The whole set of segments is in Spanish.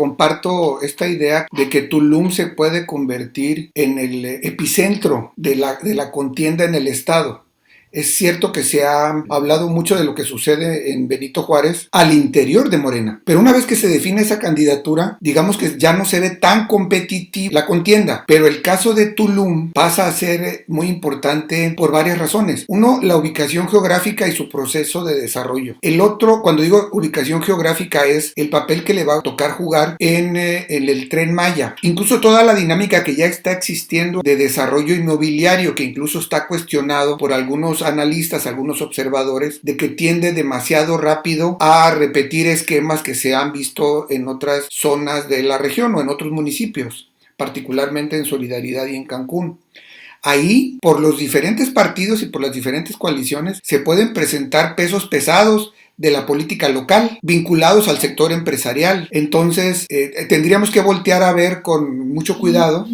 comparto esta idea de que Tulum se puede convertir en el epicentro de la contienda en el Estado. Es cierto que se ha hablado mucho de lo que sucede en Benito Juárez al interior de Morena, pero una vez que se define esa candidatura, digamos que ya no se ve tan competitiva la contienda, pero el caso de Tulum pasa a ser muy importante por varias razones. Uno, la ubicación geográfica y su proceso de desarrollo. El otro, cuando digo ubicación geográfica, es el papel que le va a tocar jugar en el Tren Maya. Incluso toda la dinámica que ya está existiendo de desarrollo inmobiliario, que incluso está cuestionado por algunos analistas, algunos observadores, de que tiende demasiado rápido a repetir esquemas que se han visto en otras zonas de la región o en otros municipios, particularmente en Solidaridad y en Cancún. Ahí, por los diferentes partidos y por las diferentes coaliciones, se pueden presentar pesos pesados de la política local, vinculados al sector empresarial. Entonces, tendríamos que voltear a ver con mucho cuidado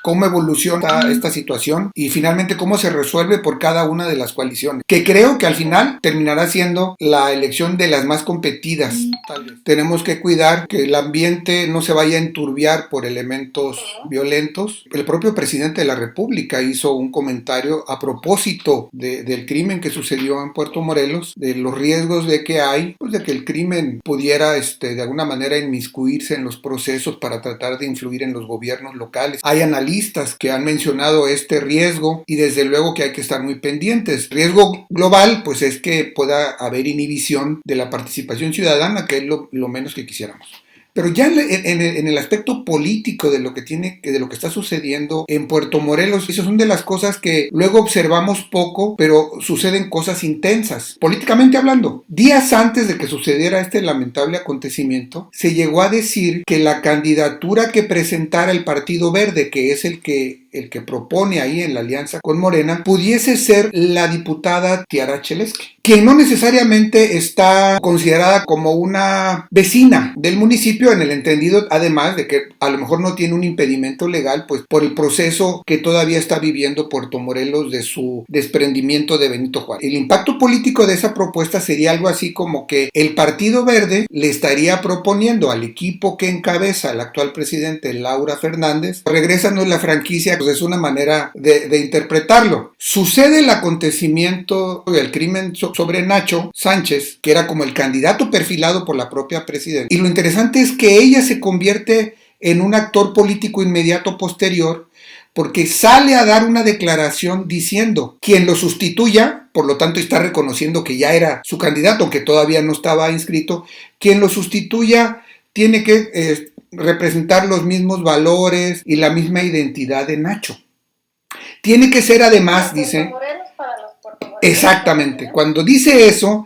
cómo evoluciona esta situación y finalmente cómo se resuelve por cada una de las coaliciones, que creo que al final terminará siendo la elección de las más competidas. Tal vez. Tenemos que cuidar que el ambiente no se vaya a enturbiar por elementos violentos. El propio presidente de la República hizo un comentario a propósito del crimen que sucedió en Puerto Morelos, de los riesgos de que hay, pues de que el crimen pudiera de alguna manera inmiscuirse en los procesos para tratar de influir en los gobiernos locales. Hay analistas que han mencionado este riesgo y desde luego que hay que estar muy pendientes. Riesgo global, pues es que pueda haber inhibición de la participación ciudadana, que es lo menos que quisiéramos. Pero ya en el aspecto político de lo que está sucediendo en Puerto Morelos, esas son de las cosas que luego observamos poco, pero suceden cosas intensas, políticamente hablando. Días antes de que sucediera este lamentable acontecimiento, se llegó a decir que la candidatura que presentara el Partido Verde, que es el que propone ahí en la alianza con Morena, pudiese ser la diputada Tiara Chelesky, que no necesariamente está considerada como una vecina del municipio, en el entendido además de que a lo mejor no tiene un impedimento legal, pues por el proceso que todavía está viviendo Puerto Morelos de su desprendimiento de Benito Juárez. El impacto político de esa propuesta sería algo así como que el Partido Verde le estaría proponiendo al equipo que encabeza el actual presidente Laura Fernández, regrésanos la franquicia, pues es una manera de interpretarlo. Sucede el acontecimiento del crimen sobre Nacho Sánchez, que era como el candidato perfilado por la propia presidenta, y lo interesante es que ella se convierte en un actor político inmediato posterior, porque sale a dar una declaración diciendo quien lo sustituya, por lo tanto está reconociendo que ya era su candidato, aunque todavía no estaba inscrito, quien lo sustituya tiene que representar los mismos valores y la misma identidad de Nacho. Tiene que ser además, dice... Exactamente, cuando dice eso,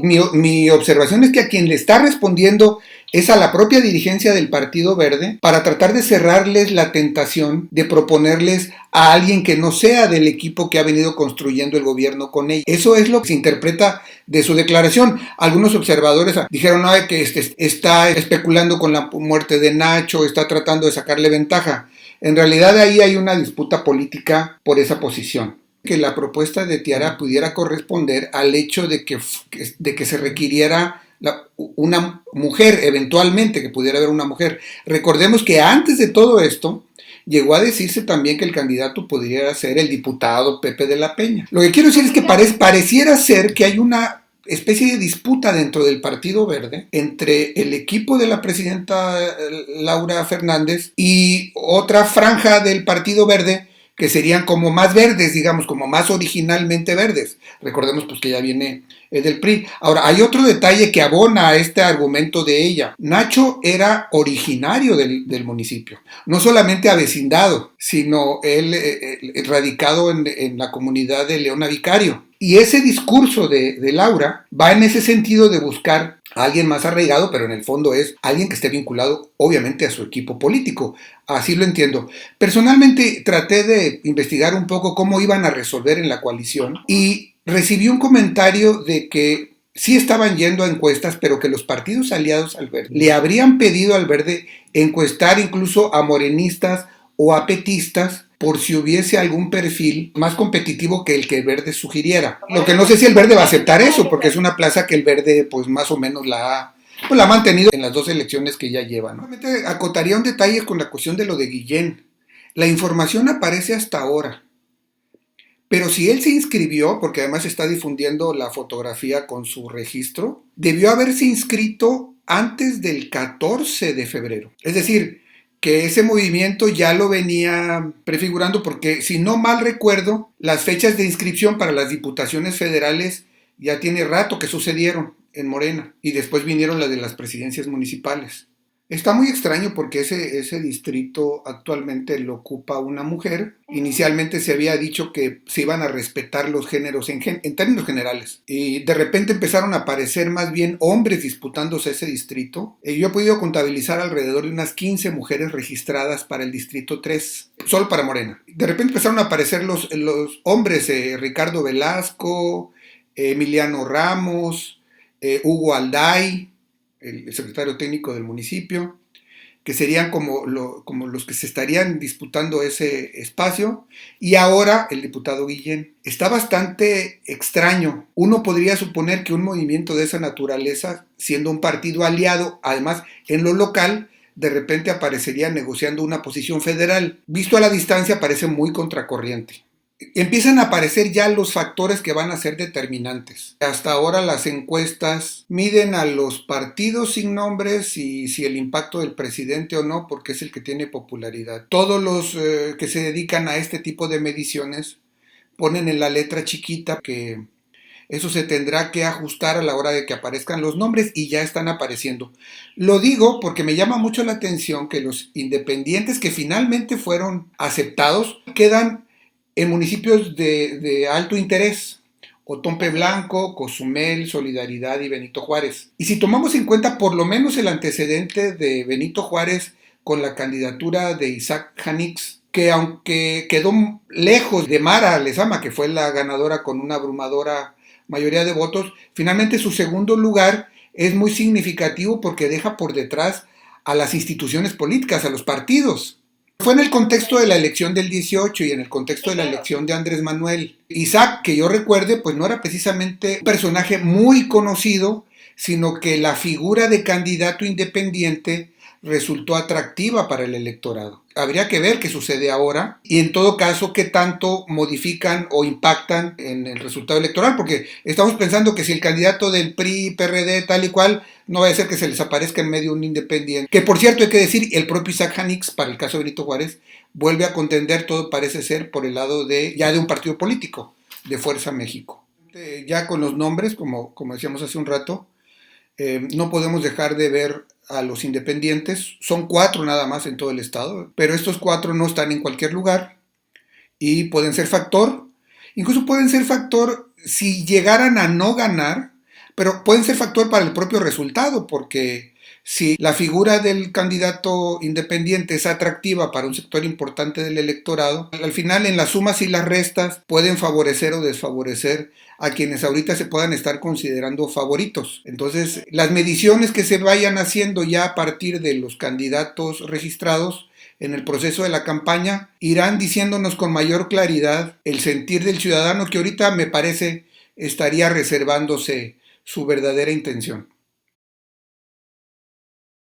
mi observación es que a quien le está respondiendo es a la propia dirigencia del Partido Verde para tratar de cerrarles la tentación de proponerles a alguien que no sea del equipo que ha venido construyendo el gobierno con ella. Eso es lo que se interpreta de su declaración. Algunos observadores dijeron que está especulando con la muerte de Nacho, está tratando de sacarle ventaja. En realidad ahí hay una disputa política por esa posición. Que la propuesta de Tiara pudiera corresponder al hecho de que se requiriera una mujer, eventualmente que pudiera haber una mujer. Recordemos que antes de todo esto llegó a decirse también que el candidato pudiera ser el diputado Pepe de la Peña. Lo que quiero decir es que pareciera ser que hay una especie de disputa dentro del Partido Verde entre el equipo de la presidenta Laura Fernández y otra franja del Partido Verde que serían como más verdes, digamos, como más originalmente verdes. Recordemos pues que ya viene del PRI. Ahora, hay otro detalle que abona a este argumento de ella. Nacho era originario del municipio, no solamente avecindado, sino él radicado en la comunidad de Leona Vicario. Y ese discurso de Laura va en ese sentido de buscar a alguien más arraigado, pero en el fondo es alguien que esté vinculado obviamente a su equipo político. Así lo entiendo. Personalmente traté de investigar un poco cómo iban a resolver en la coalición y recibí un comentario de que sí estaban yendo a encuestas, pero que los partidos aliados al Verde le habrían pedido al Verde encuestar incluso a morenistas o a petistas por si hubiese algún perfil más competitivo que el que el Verde sugiriera. Lo que no sé si el Verde va a aceptar eso, porque es una plaza que el Verde pues más o menos la Pues la ha mantenido en las dos elecciones que ya lleva, ¿no? Solamente acotaría un detalle con la cuestión de lo de Guillén. La información aparece hasta ahora. Pero si él se inscribió, porque además está difundiendo la fotografía con su registro, debió haberse inscrito antes del 14 de febrero. Es decir, que ese movimiento ya lo venía prefigurando porque, si no mal recuerdo, las fechas de inscripción para las diputaciones federales ya tiene rato que sucedieron en Morena y después vinieron las de las presidencias municipales. Está muy extraño porque ese distrito actualmente lo ocupa una mujer. Inicialmente se había dicho que se iban a respetar los géneros en términos generales. Y de repente empezaron a aparecer más bien hombres disputándose ese distrito. Yo he podido contabilizar alrededor de unas 15 mujeres registradas para el distrito 3, solo para Morena. De repente empezaron a aparecer los hombres, Ricardo Velasco, Emiliano Ramos, Hugo Alday, el secretario técnico del municipio, que serían como los que se estarían disputando ese espacio, y ahora el diputado Guillén. Está bastante extraño. Uno podría suponer que un movimiento de esa naturaleza, siendo un partido aliado, además en lo local, de repente aparecería negociando una posición federal. Visto a la distancia parece muy contracorriente. Empiezan a aparecer ya los factores que van a ser determinantes. Hasta ahora las encuestas miden a los partidos sin nombres y si el impacto del presidente o no, porque es el que tiene popularidad. Todos los que se dedican a este tipo de mediciones ponen en la letra chiquita que eso se tendrá que ajustar a la hora de que aparezcan los nombres, y ya están apareciendo. Lo digo porque me llama mucho la atención que los independientes que finalmente fueron aceptados quedan en municipios de alto interés: Otompe Blanco, Cozumel, Solidaridad y Benito Juárez. Y si tomamos en cuenta por lo menos el antecedente de Benito Juárez con la candidatura de Isaac Janix, que aunque quedó lejos de Mara Lezama, que fue la ganadora con una abrumadora mayoría de votos, finalmente su segundo lugar es muy significativo porque deja por detrás a las instituciones políticas, a los partidos. Fue en el contexto de la elección del 18 y en el contexto de la elección de Andrés Manuel. Isaac, que yo recuerde, pues no era precisamente un personaje muy conocido, sino que la figura de candidato independiente resultó atractiva para el electorado. Habría que ver qué sucede ahora y, en todo caso, qué tanto modifican o impactan en el resultado electoral, porque estamos pensando que si el candidato del PRI, PRD, tal y cual, no va a ser que se les aparezca en medio un independiente. Que, por cierto, hay que decir, el propio Isaac Janix, para el caso de Benito Juárez, vuelve a contender, todo parece ser, por el lado de un partido político, de Fuerza México. Ya con los nombres, como decíamos hace un rato, no podemos dejar de ver a los independientes. Son 4 nada más en todo el estado, pero estos 4 no están en cualquier lugar y pueden ser factor. Incluso pueden ser factor si llegaran a no ganar, pero pueden ser factor para el propio resultado, porque si la figura del candidato independiente es atractiva para un sector importante del electorado, al final en las sumas y las restas pueden favorecer o desfavorecer a quienes ahorita se puedan estar considerando favoritos. Entonces, las mediciones que se vayan haciendo ya a partir de los candidatos registrados en el proceso de la campaña irán diciéndonos con mayor claridad el sentir del ciudadano, que ahorita me parece estaría reservándose su verdadera intención.